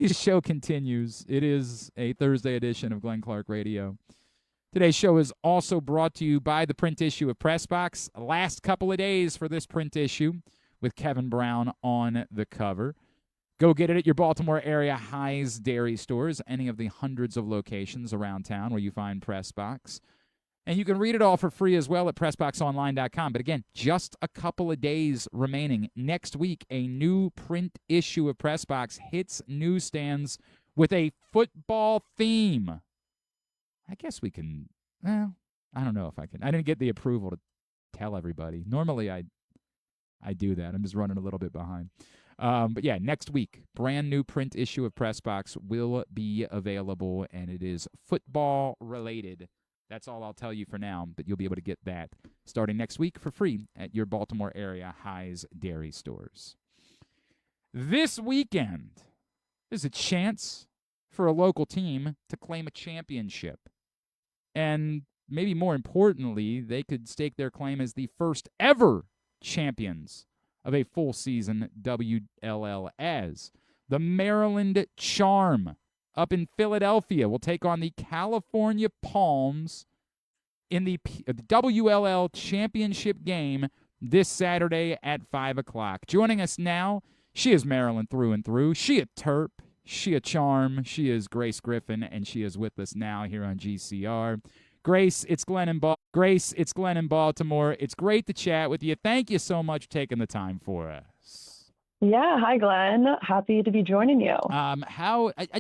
The show continues. It is a Thursday edition of Glenn Clark Radio. Today's show is also brought to you by the print issue of Pressbox. Last couple of days for this print issue with Kevin Brown on the cover. Go get it at your Baltimore area High's Dairy Stores, any of the hundreds of locations around town where you find Pressbox. And you can read it all for free as well at PressBoxOnline.com. But again, just a couple of days remaining. Next week, a new print issue of Pressbox hits newsstands with a football theme. I guess we can, well, I don't know if I can. I didn't get the approval to tell everybody. Normally, I do that. I'm just running a little bit behind. But yeah, next week, brand new print issue of Pressbox will be available, and it is football related. That's all I'll tell you for now, but you'll be able to get that starting next week for free at your Baltimore area High's Dairy Stores. This weekend, there's a chance for a local team to claim a championship. And maybe more importantly, they could stake their claim as the first ever champions of a full season WLL as the Maryland Charm up in Philadelphia will take on the California Palms in the WLL Championship Game this Saturday at 5 o'clock. Joining us now, she is Maryland through and through. She a Terp, she a Charm, she is Grace Griffin, and she is with us now here on GCR. Grace, it's Glenn in Baltimore. It's great to chat with you. Thank you so much for taking the time for us. Yeah, hi Glenn. Happy to be joining you. Let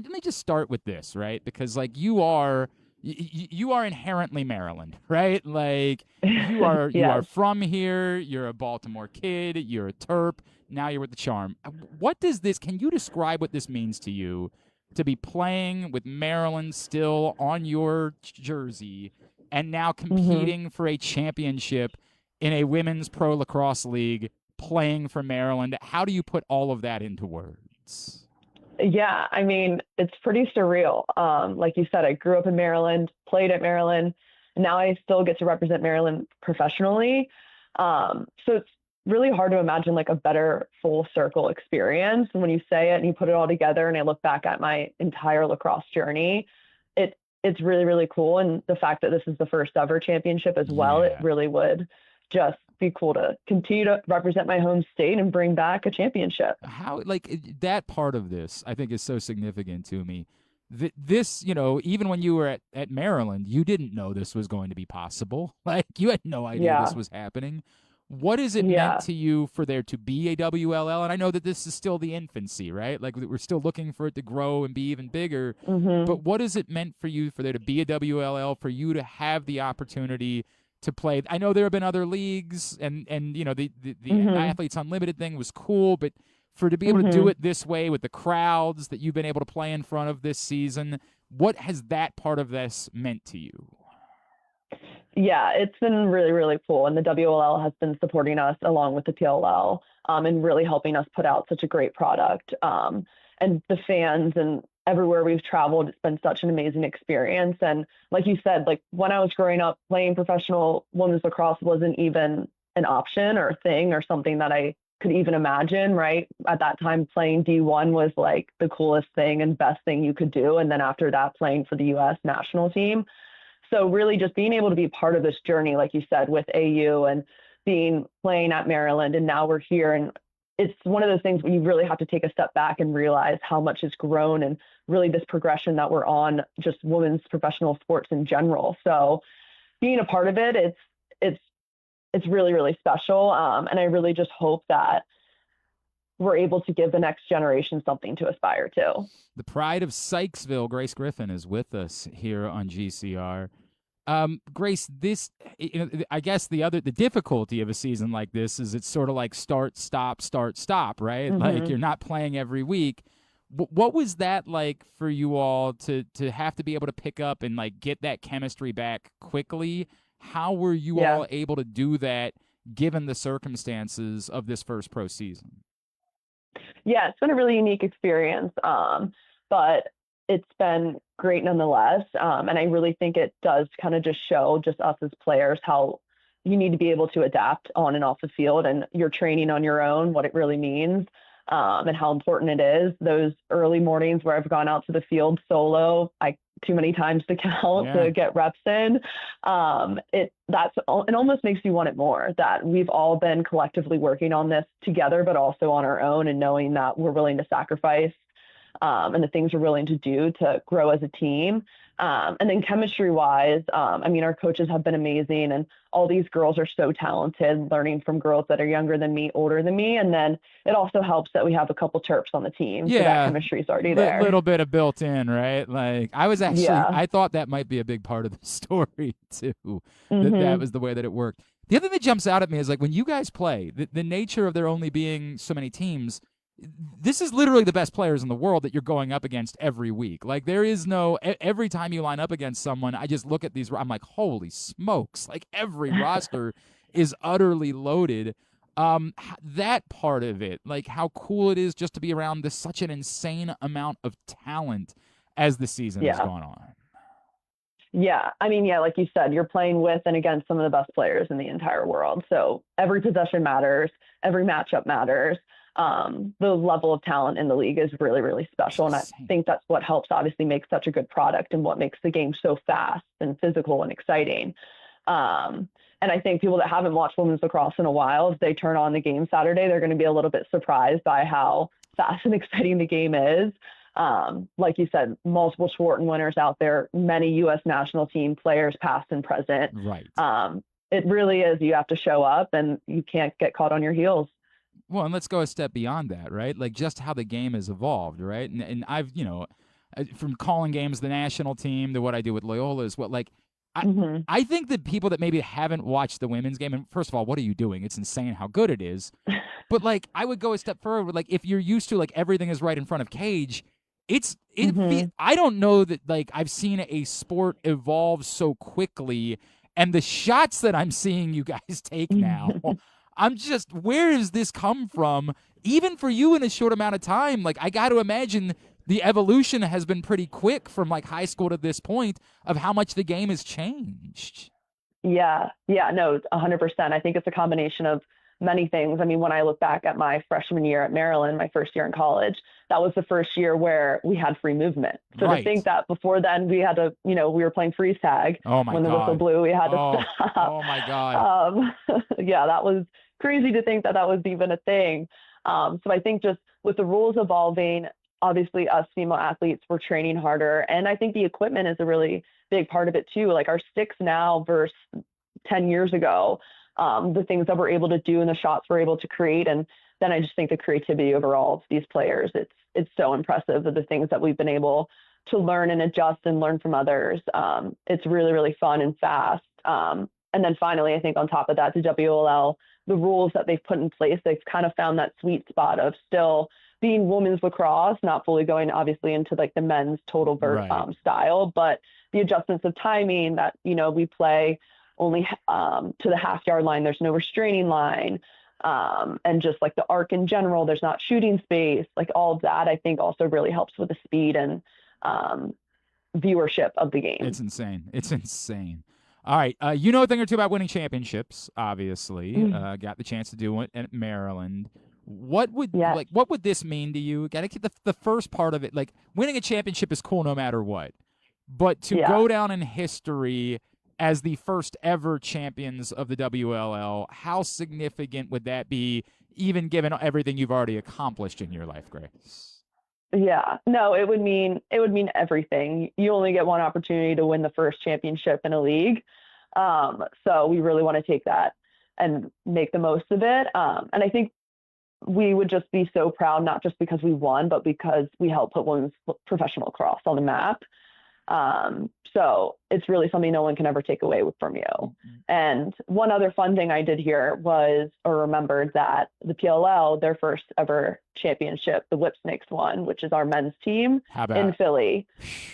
me just start with this, right? Because like you are inherently Maryland, right? Like you are Yes. you are from here. You're a Baltimore kid. You're a Terp. Now you're with the Charm. What does this? Can you describe what this means to you to be playing with Maryland still on your jersey and now competing for a championship in a women's pro lacrosse league? Playing for Maryland. How do you put all of that into words? Yeah, I mean, it's pretty surreal. Like you said, I grew up in Maryland, played at Maryland, and now I still get to represent Maryland professionally. So it's really hard to imagine like a better full circle experience. And when you say it and you put it all together and I look back at my entire lacrosse journey, it's really, really cool. And the fact that this is the first ever championship as well, it really would just be cool to continue to represent my home state and bring back a championship. How, like, that part of this, I think, is so significant to me. This, even when you were at Maryland, you didn't know this was going to be possible. Like, you had no idea this was happening. What is it meant to you for there to be a WLL? And I know that this is still the infancy, right? Like, we're still looking for it to grow and be even bigger. But what has it meant for you for there to be a WLL, for you to have the opportunity to play? I know there have been other leagues, and the Athletes Unlimited thing was cool, but to be able to do it this way with the crowds that you've been able to play in front of this season, what has that part of this meant to you? Yeah, it's been really, really cool. And the WLL has been supporting us along with the PLL and really helping us put out such a great product. And the fans and everywhere we've traveled, it's been such an amazing experience. And like you said, like when I was growing up, playing professional women's lacrosse wasn't even an option or a thing or something that I could even imagine, right? At that time, playing D1 was like the coolest thing and best thing you could do. And then after that, playing for the U.S. national team. So really just being able to be part of this journey, like you said, with AU and playing at Maryland, and now we're here. And it's one of those things where you really have to take a step back and realize how much has grown and really this progression that we're on, just women's professional sports in general. So being a part of it, it's really, really special. And I really just hope that we're able to give the next generation something to aspire to. The pride of Sykesville, Grace Griffin, is with us here on GCR. Grace, I guess the difficulty of a season like this is it's sort of like start, stop, right? Like you're not playing every week. What was that like for you all to have to be able to pick up and like get that chemistry back quickly? How were you all able to do that given the circumstances of this first pro season? Yeah, it's been a really unique experience, but it's been great nonetheless. And I really think it does kind of just show just us as players how you need to be able to adapt on and off the field, and you're training on your own, what it really means. and how important it is. Those early mornings where I've gone out to the field solo, too many times to count to get reps in. It almost makes you want it more, that we've all been collectively working on this together, but also on our own, and knowing that we're willing to sacrifice and the things we're willing to do to grow as a team. And then chemistry wise, I mean, our coaches have been amazing, and all these girls are so talented, learning from girls that are younger than me, older than me. And then it also helps that we have a couple Terps on the team. So that chemistry is already there. A little bit of built in, right? Like I thought that might be a big part of the story too. That was the way that it worked. The other thing that jumps out at me is like when you guys play, the nature of there only being so many teams, this is literally the best players in the world that you're going up against every week. Like there is every time you line up against someone, I just look at these, I'm like, holy smokes. Like every roster is utterly loaded. That part of it, like how cool it is just to be around such an insane amount of talent as the season has gone on. Yeah. I mean, like you said, you're playing with and against some of the best players in the entire world. So every possession matters. Every matchup matters. The level of talent in the league is really, really special. And I think that's what helps obviously make such a good product and what makes the game so fast and physical and exciting. And I think people that haven't watched women's lacrosse in a while, if they turn on the game Saturday, they're going to be a little bit surprised by how fast and exciting the game is. Like you said, multiple Schwarten winners out there, many U.S. national team players, past and present. Right. It really is. You have to show up and you can't get caught on your heels. Well, and let's go a step beyond that, right? Like just how the game has evolved, right? And I've, from calling games the national team to what I do with Loyola is what, like, I think that people that maybe haven't watched the women's game, and first of all, what are you doing? It's insane how good it is. But like, I would go a step further. Like, if you're used to like everything is right in front of cage, I don't know that like I've seen a sport evolve so quickly, and the shots that I'm seeing you guys take now. I'm just, where does this come from? Even for you in a short amount of time, like I got to imagine the evolution has been pretty quick from like high school to this point of how much the game has changed. Yeah, no, 100%. I think it's a combination of many things. I mean, when I look back at my freshman year at Maryland, my first year in college, that was the first year where we had free movement. So to think that before then we had to, we were playing freeze tag. Oh my when God. the whistle blew, we had to stop. Oh my God. Yeah, that was crazy to think that was even a thing. So I think just with the rules evolving, obviously us female athletes were training harder. And I think the equipment is a really big part of it too. Like our sticks now versus 10 years ago, the things that we're able to do and the shots we're able to create. And then I just think the creativity overall of these players, it's so impressive of the things that we've been able to learn and adjust and learn from others. It's really, really fun and fast. And then finally, I think on top of that, the WLL, the rules that they've put in place, they've kind of found that sweet spot of still being women's lacrosse, not fully going obviously into like the men's total style, but the adjustments of timing that, we play only to the half-yard line. There's no restraining line. And just like the arc in general, there's not shooting space. Like all of that, I think also really helps with the speed and viewership of the game. It's insane. All right. You know a thing or two about winning championships, obviously. Got the chance to do it at Maryland. What would this mean to you? Got to get the first part of it. Like winning a championship is cool no matter what. But to go down in history as the first ever champions of the WLL, how significant would that be, even given everything you've already accomplished in your life, Grace? Yeah, no, it would mean everything. You only get one opportunity to win the first championship in a league. So we really want to take that and make the most of it. And I think we would just be so proud, not just because we won, but because we helped put women's professional lacrosse on the map. So it's really something no one can ever take away from you. And one other fun thing I did here remembered that the PLL, their first ever championship, the Whip Snakes won, which is our men's team in Philly.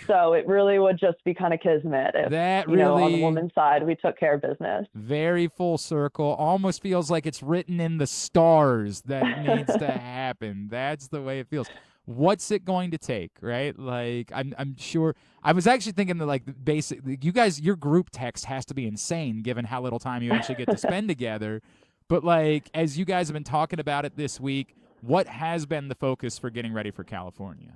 So it really would just be kind of kismet if, on the women's side, we took care of business. Very full circle. Almost feels like it's written in the stars that it needs to happen. That's the way it feels. What's it going to take, right? Like, I'm sure. I was actually thinking that, like, you guys, your group text has to be insane given how little time you actually get to spend together. But, like, as you guys have been talking about it this week, What has been the focus for getting ready for California?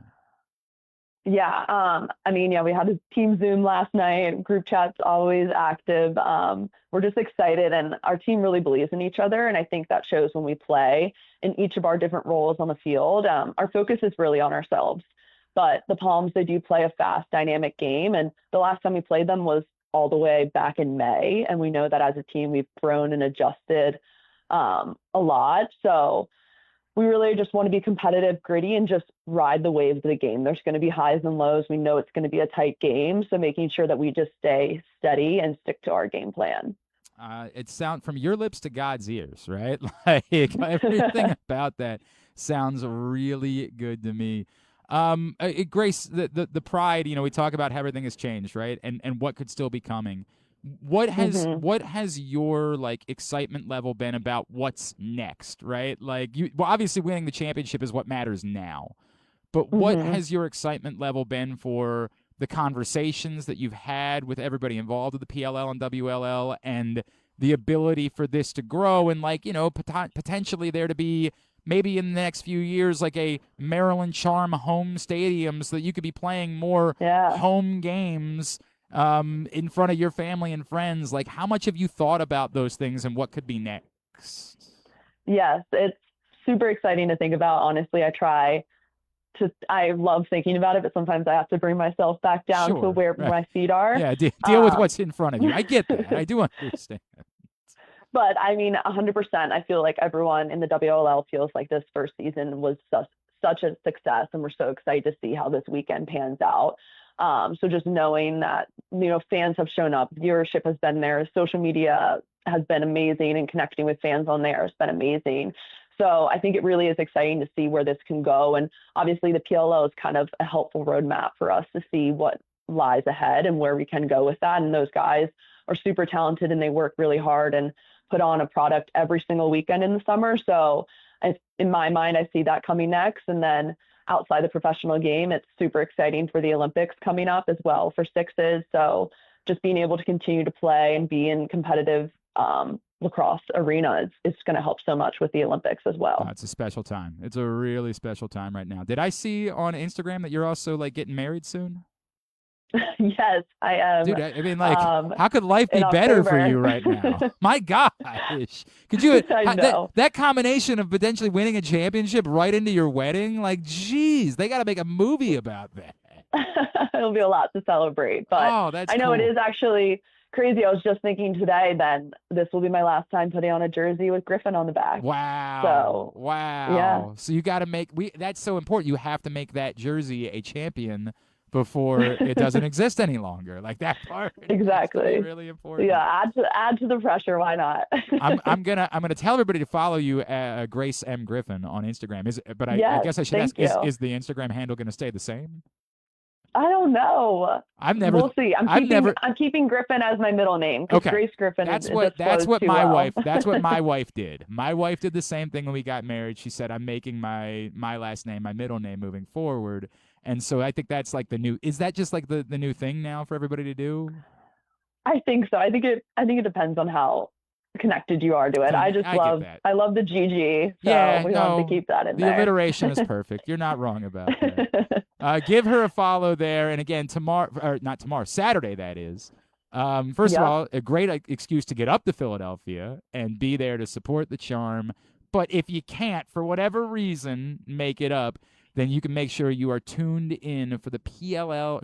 Yeah, we had a team Zoom last night. Group chat's always active. We're just excited, and our team really believes in each other, and I think that shows when we play in each of our different roles on the field. Our focus is really on ourselves, but the Palms, they do play a fast, dynamic game, and the last time we played them was all the way back in May, and we know that as a team we've grown and adjusted a lot. So we really just want to be competitive, gritty, and just ride the waves of the game. There's going to be highs and lows. We know it's going to be a tight game, so making sure that we just stay steady and stick to our game plan. It sounds from your lips to God's ears, right? Like everything about that sounds really good to me. Grace, the pride. We talk about how everything has changed, right? And what could still be coming. What has your excitement level been about what's next, right? Obviously winning the championship is what matters now. But what has your excitement level been for the conversations that you've had with everybody involved with the PLL and WLL and the ability for this to grow and potentially there to be maybe in the next few years a Maryland Charm home stadium so that you could be playing more home games in front of your family and friends? How much have you thought about those things and what could be next? Yes, it's super exciting to think about. Honestly, I love thinking about it, but sometimes I have to bring myself back down to where my feet are. Yeah, deal with what's in front of you. I get that. I do understand. But 100%, I feel like everyone in the WLL feels like this first season was such a success, and we're so excited to see how this weekend pans out. So just knowing that, fans have shown up, viewership has been there, social media has been amazing, and connecting with fans on there has been amazing. So I think it really is exciting to see where this can go. And obviously the PLO is kind of a helpful roadmap for us to see what lies ahead and where we can go with that. And those guys are super talented and they work really hard and put on a product every single weekend in the summer. So in my mind, I see that coming next. And then outside the professional game, it's super exciting for the Olympics coming up as well for sixes. So just being able to continue to play and be in competitive lacrosse arena is going to help so much with the Olympics as well. It's a special time. It's a really special time right now. Did I see on Instagram that you're also getting married soon? Yes, I am. Dude, how could life be better for you right now? My gosh. Could you that combination of potentially winning a championship right into your wedding? Geez, they got to make a movie about that. It'll be a lot to celebrate, but I know cool. It is actually crazy. I was just thinking today, then this will be my last time putting on a jersey with Griffin on the back. Wow. So, wow. Yeah. So you got to that's so important. You have to make that jersey a champion before it doesn't exist any longer. That part. Exactly. Really important. Yeah. Add to the pressure. Why not? I'm gonna tell everybody to follow you, Grace M. Griffin on Instagram. I guess I should ask, is the Instagram handle going to stay the same? I don't know. We'll see. I'm keeping Griffin as my middle name. Okay. Grace Griffin. That's what my wife did. My wife did the same thing when we got married. She said, I'm making my last name my middle name moving forward. And so I think that's the new. Is that just the new thing now for everybody to do? I think so. I think it depends on how connected you are to it. I love the GG. So we want to keep that in there. The alliteration is perfect. You're not wrong about that. Give her a follow there. And again, Saturday, that is. First of all, a great excuse to get up to Philadelphia and be there to support the Charm. But if you can't, for whatever reason, make it up, then you can make sure you are tuned in for the the WL.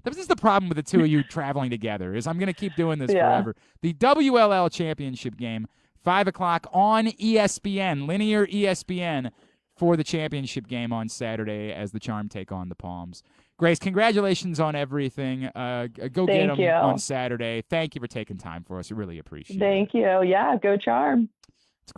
This is the problem with the two of you traveling together, is I'm going to keep doing this forever. The WLL Championship Game, 5 o'clock on ESPN, linear ESPN, for the championship game on Saturday as the Charm take on the Palms. Grace, congratulations on everything. Go get them on Saturday. Thank you for taking time for us. We really appreciate it. Thank you. Yeah, go Charm.